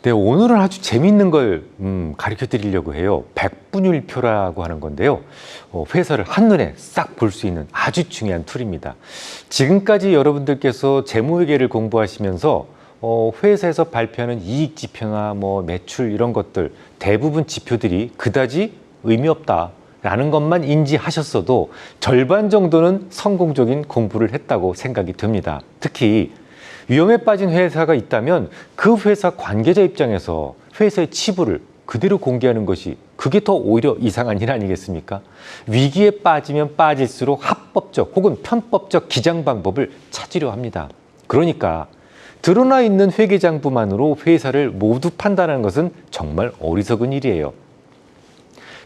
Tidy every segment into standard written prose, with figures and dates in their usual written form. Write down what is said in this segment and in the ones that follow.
네, 오늘은 아주 재미있는 걸 가르쳐 드리려고 해요. 백분율표라고 하는 건데요. 회사를 한눈에 싹 볼 수 있는 아주 중요한 툴입니다. 지금까지 여러분들께서 재무회계를 공부하시면서 회사에서 발표하는 이익지표나 매출 이런 것들 대부분 지표들이 그다지 의미 없다라는 것만 인지하셨어도 절반 정도는 성공적인 공부를 했다고 생각이 듭니다. 특히 위험에 빠진 회사가 있다면 그 회사 관계자 입장에서 회사의 치부를 그대로 공개하는 것이 그게 더 오히려 이상한 일 아니겠습니까? 위기에 빠지면 빠질수록 합법적 혹은 편법적 기장 방법을 찾으려 합니다. 그러니까 드러나 있는 회계장부만으로 회사를 모두 판단하는 것은 정말 어리석은 일이에요.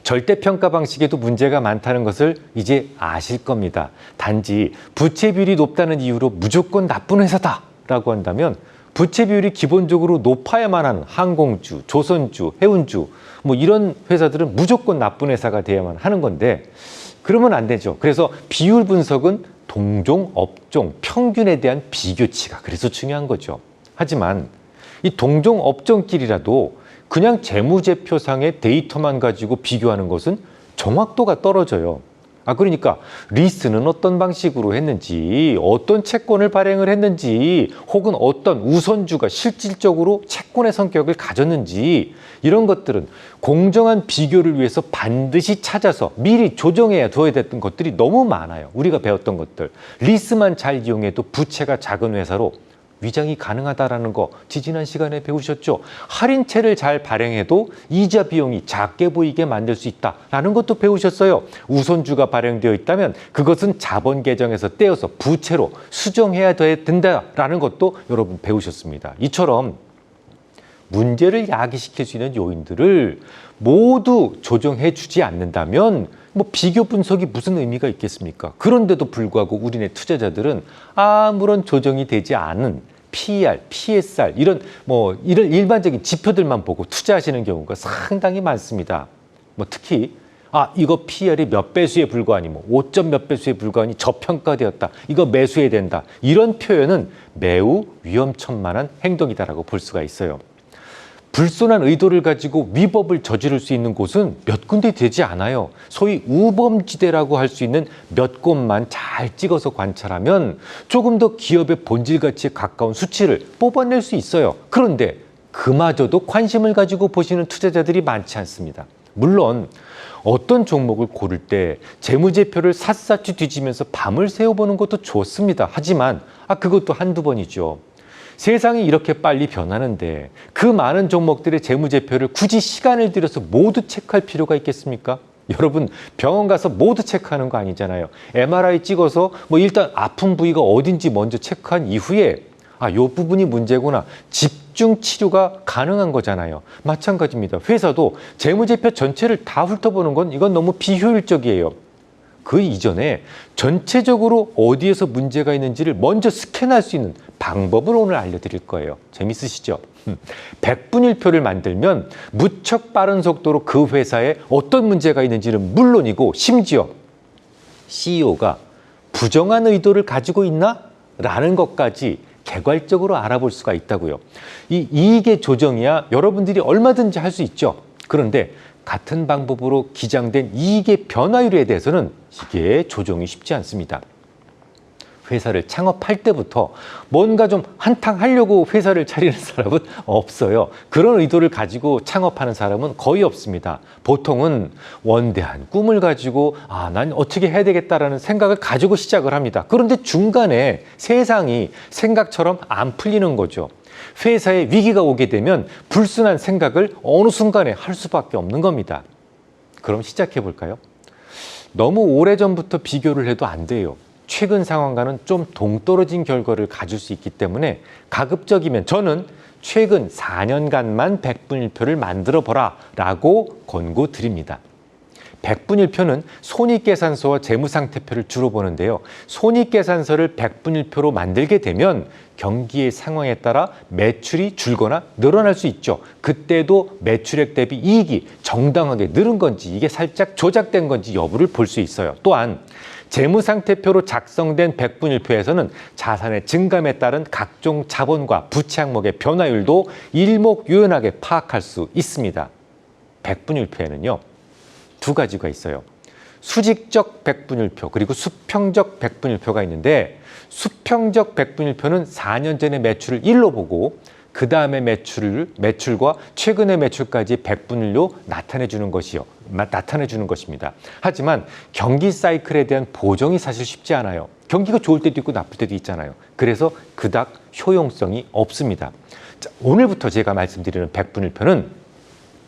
절대평가 방식에도 문제가 많다는 것을 이제 아실 겁니다. 단지 부채 비율이 높다는 이유로 무조건 나쁜 회사다 라고 한다면 부채 비율이 기본적으로 높아야만 하는 항공주, 조선주, 해운주 이런 회사들은 무조건 나쁜 회사가 돼야만 하는 건데 그러면 안 되죠. 그래서 비율 분석은 동종, 업종, 평균에 대한 비교치가 그래서 중요한 거죠. 하지만 이 동종 업종끼리라도 그냥 재무제표상의 데이터만 가지고 비교하는 것은 정확도가 떨어져요. 그러니까 리스는 어떤 방식으로 했는지, 어떤 채권을 발행을 했는지, 혹은 어떤 우선주가 실질적으로 채권의 성격을 가졌는지 이런 것들은 공정한 비교를 위해서 반드시 찾아서 미리 조정해야 둬야 됐던 것들이 너무 많아요. 우리가 배웠던 것들. 리스만 잘 이용해도 부채가 작은 회사로 위장이 가능하다라는 거 지지난 시간에 배우셨죠? 할인채를 잘 발행해도 이자 비용이 작게 보이게 만들 수 있다라는 것도 배우셨어요. 우선주가 발행되어 있다면 그것은 자본 계정에서 떼어서 부채로 수정해야 된다라는 것도 여러분 배우셨습니다. 이처럼 문제를 야기시킬 수 있는 요인들을 모두 조정해 주지 않는다면 비교 분석이 무슨 의미가 있겠습니까? 그런데도 불구하고 우리네 투자자들은 아무런 조정이 되지 않은 PER, PSR 이런 일반적인 지표들만 보고 투자하시는 경우가 상당히 많습니다. 특히 이거 PER이 몇 배수에 불과하니 5점 몇 배수에 불과하니 저평가되었다. 이거 매수해야 된다. 이런 표현은 매우 위험천만한 행동이다라고 볼 수가 있어요. 불손한 의도를 가지고 위법을 저지를 수 있는 곳은 몇 군데 되지 않아요. 소위 우범지대라고 할 수 있는 몇 곳만 잘 찍어서 관찰하면 조금 더 기업의 본질 가치에 가까운 수치를 뽑아낼 수 있어요. 그런데 그마저도 관심을 가지고 보시는 투자자들이 많지 않습니다. 물론 어떤 종목을 고를 때 재무제표를 샅샅이 뒤지면서 밤을 새워보는 것도 좋습니다. 하지만 그것도 한두 번이죠. 세상이 이렇게 빨리 변하는데 그 많은 종목들의 재무제표를 굳이 시간을 들여서 모두 체크할 필요가 있겠습니까? 여러분 병원 가서 모두 체크하는 거 아니잖아요. MRI 찍어서 일단 아픈 부위가 어딘지 먼저 체크한 이후에 요 부분이 문제구나. 집중 치료가 가능한 거잖아요. 마찬가지입니다. 회사도 재무제표 전체를 다 훑어보는 건 이건 너무 비효율적이에요. 그 이전에 전체적으로 어디에서 문제가 있는지를 먼저 스캔할 수 있는 방법을 오늘 알려드릴 거예요. 재밌으시죠? 백분율표를 만들면 무척 빠른 속도로 그 회사에 어떤 문제가 있는지는 물론이고 심지어 CEO가 부정한 의도를 가지고 있나? 라는 것까지 개괄적으로 알아볼 수가 있다고요. 이 이익의 조정이야 여러분들이 얼마든지 할 수 있죠. 그런데 같은 방법으로 기장된 이익의 변화율에 대해서는 이게 조정이 쉽지 않습니다. 회사를 창업할 때부터 뭔가 좀 한탕 하려고 회사를 차리는 사람은 없어요. 그런 의도를 가지고 창업하는 사람은 거의 없습니다. 보통은 원대한 꿈을 가지고 난 어떻게 해야 되겠다라는 생각을 가지고 시작을 합니다. 그런데 중간에 세상이 생각처럼 안 풀리는 거죠. 회사에 위기가 오게 되면 불순한 생각을 어느 순간에 할 수밖에 없는 겁니다. 그럼 시작해 볼까요? 너무 오래전부터 비교를 해도 안 돼요. 최근 상황과는 좀 동떨어진 결과를 가질 수 있기 때문에 가급적이면 저는 최근 4년간만 백분율표를 만들어 보라 라고 권고드립니다. 백분율표는 손익계산서와 재무상태표를 주로 보는데요. 손익계산서를 백분율표로 만들게 되면 경기의 상황에 따라 매출이 줄거나 늘어날 수 있죠. 그때도 매출액 대비 이익이 정당하게 늘은 건지 이게 살짝 조작된 건지 여부를 볼 수 있어요. 또한 재무상태표로 작성된 백분율표에서는 자산의 증감에 따른 각종 자본과 부채 항목의 변화율도 일목요연하게 파악할 수 있습니다. 백분율표에는요, 두 가지가 있어요. 수직적 백분율표 그리고 수평적 백분율표가 있는데, 수평적 백분율표는 4년 전의 매출을 1로 보고 그 다음에 매출과 최근의 매출까지 백분율로 나타내 주는 것입니다. 하지만 경기 사이클에 대한 보정이 사실 쉽지 않아요. 경기가 좋을 때도 있고 나쁠 때도 있잖아요. 그래서 그닥 효용성이 없습니다. 자, 오늘부터 제가 말씀드리는 백분율표는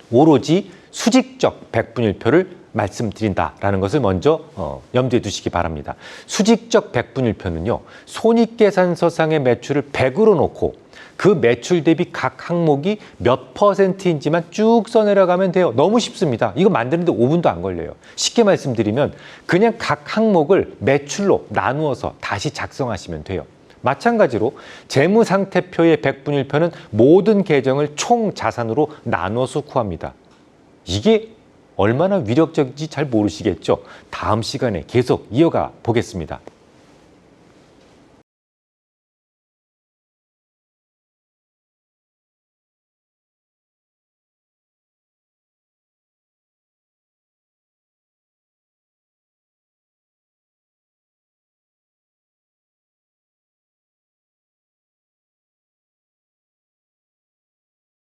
오로지 수직적 백분율표를 말씀드린다라는 것을 먼저 염두에 두시기 바랍니다. 수직적 백분율표는요, 손익계산서상의 매출을 100으로 놓고 그 매출 대비 각 항목이 몇 %인지만 쭉 써내려가면 돼요. 너무 쉽습니다. 이거 만드는데 5분도 안 걸려요. 쉽게 말씀드리면 그냥 각 항목을 매출로 나누어서 다시 작성하시면 돼요. 마찬가지로 재무상태표의 백분율표는 모든 계정을 총 자산으로 나누어서 구합니다. 이게 얼마나 위력적인지 잘 모르시겠죠? 다음 시간에 계속 이어가 보겠습니다.